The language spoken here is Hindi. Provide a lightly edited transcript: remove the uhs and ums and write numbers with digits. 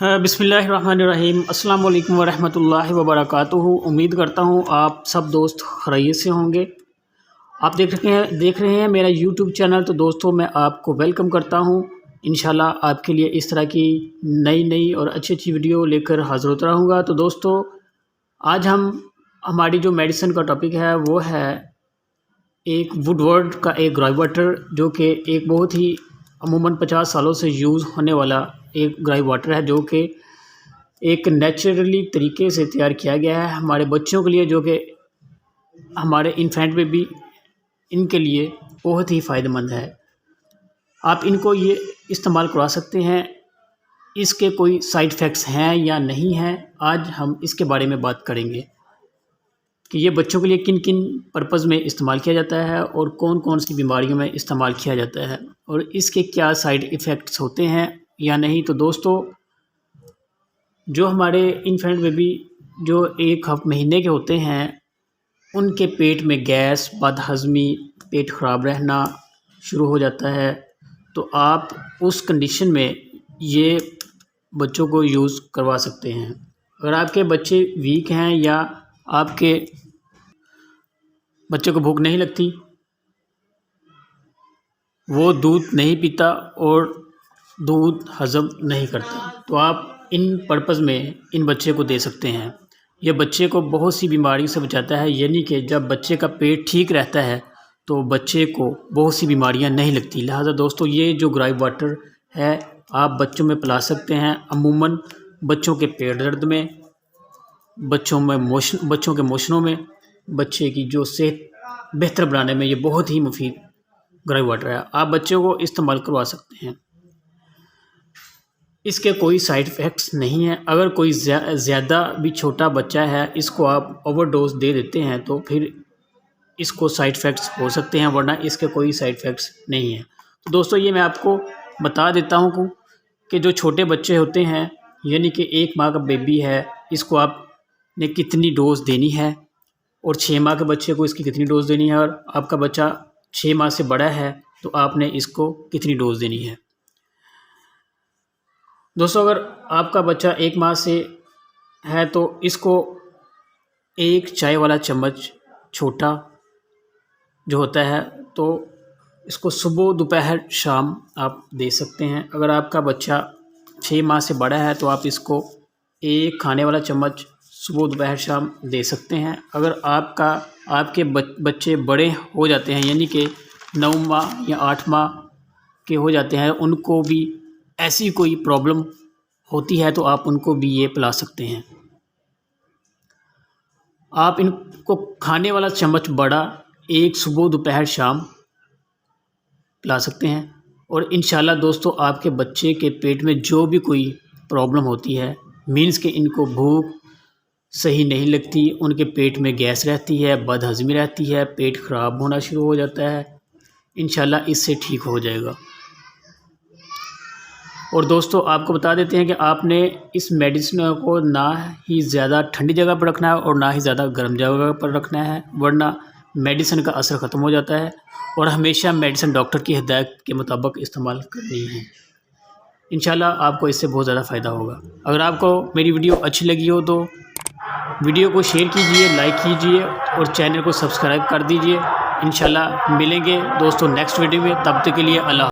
बिस्मिल्लाहिर्रहमानिर्रहीम अस्सलाम वालेकुम वरहमतुल्लाहि वबरकातुहू। उम्मीद करता हूँ आप सब दोस्त खैरियत से होंगे। आप देख रहे हैं मेरा यूट्यूब चैनल। तो दोस्तों मैं आपको वेलकम करता हूँ। इंशाल्लाह आपके लिए इस तरह की नई और अच्छी वीडियो लेकर हाज़िर होता रहूँगा। तो दोस्तों आज हमारी जो मेडिसिन का टॉपिक है वो है एक वुडवर्ड का एक ग्राई वाटर, जो कि एक बहुत ही अमूमन 50 सालों से यूज़ होने वाला एक ग्राई वाटर है, जो कि एक नेचुरली तरीके से तैयार किया गया है हमारे बच्चों के लिए, जो कि हमारे इन्फेंट बेबी इनके लिए बहुत ही फ़ायदेमंद है। आप इनको ये इस्तेमाल करवा सकते हैं। इसके कोई साइड इफ़ेक्ट्स हैं या नहीं हैं, आज हम इसके बारे में बात करेंगे कि ये बच्चों के लिए किन किन पर्पज़ में इस्तेमाल किया जाता है और कौन कौन सी बीमारियों में इस्तेमाल किया जाता है और इसके क्या साइड इफ़ेक्ट्स होते हैं या नहीं। तो दोस्तों जो हमारे इन्फेंट बेबी जो 1 महीने के होते हैं, उनके पेट में गैस, बदहज़मी, पेट ख़राब रहना शुरू हो जाता है, तो आप उस कंडीशन में ये बच्चों को यूज़ करवा सकते हैं। अगर आपके बच्चे वीक हैं या आपके बच्चे को भूख नहीं लगती, वो दूध नहीं पीता और दूध हज़म नहीं करता, तो आप इन पर्पज़ में इन बच्चे को दे सकते हैं। यह बच्चे को बहुत सी बीमारियों से बचाता है, यानी कि जब बच्चे का पेट ठीक रहता है तो बच्चे को बहुत सी बीमारियां नहीं लगती। लिहाजा दोस्तों ये जो ग्राई वाटर है आप बच्चों में पिला सकते हैं। अमूमन बच्चों के पेट दर्द में, बच्चों के मोशनों में, बच्चे की जो सेहत बेहतर बनाने में ये बहुत ही मुफीद ग्राई वाटर है। आप बच्चों को इस्तेमाल करवा सकते हैं। इसके कोई साइड इफ़ेक्ट्स नहीं हैं। अगर कोई ज़्यादा भी छोटा बच्चा है, इसको आप ओवरडोज दे देते हैं तो फिर इसको साइड इफ़ेक्ट्स हो सकते हैं, वरना इसके कोई साइड इफ़ेक्ट्स नहीं हैं। तो दोस्तों ये मैं आपको बता देता हूँ कि जो छोटे बच्चे होते हैं, यानी कि 1 माह का बेबी है, इसको आपने कितनी डोज़ देनी है और 6 माह के बच्चे को इसकी कितनी डोज़ देनी है, और आपका बच्चा 6 माह से बड़ा है तो आपने इसको कितनी डोज़ देनी है। दोस्तों अगर आपका बच्चा 1 माह से है तो इसको 1 चाय वाला चम्मच छोटा जो होता है, तो इसको सुबह, दोपहर, शाम आप दे सकते हैं। अगर आपका बच्चा 6 माह से बड़ा है तो आप इसको 1 खाने वाला चम्मच सुबह, दोपहर, शाम दे सकते हैं। अगर आपके बच्चे बड़े हो जाते हैं, यानी कि 9 माह या 8 माह के हो जाते हैं, उनको भी ऐसी कोई प्रॉब्लम होती है तो आप उनको भी ये पिला सकते हैं। आप इनको खाने वाला चम्मच बड़ा 1 सुबह, दोपहर, शाम पिला सकते हैं। और इंशाल्लाह दोस्तों आपके बच्चे के पेट में जो भी कोई प्रॉब्लम होती है, मीन्स कि इनको भूख सही नहीं लगती, उनके पेट में गैस रहती है, बदहज़मी रहती है, पेट ख़राब होना शुरू हो जाता है, इंशाल्लाह इससे ठीक हो जाएगा। और दोस्तों आपको बता देते हैं कि आपने इस मेडिसिन को ना ही ज़्यादा ठंडी जगह पर रखना है और ना ही ज़्यादा गर्म जगह पर रखना है, वरना मेडिसिन का असर ख़त्म हो जाता है। और हमेशा मेडिसिन डॉक्टर की हिदायत के मुताबिक इस्तेमाल करनी है। इंशाल्लाह आपको इससे बहुत ज़्यादा फ़ायदा होगा। अगर आपको मेरी वीडियो अच्छी लगी हो तो वीडियो को शेयर कीजिए, लाइक कीजिए और चैनल को सब्सक्राइब कर दीजिए। इंशाल्लाह मिलेंगे दोस्तों नेक्स्ट वीडियो में, तब तक के लिए अल्लाह।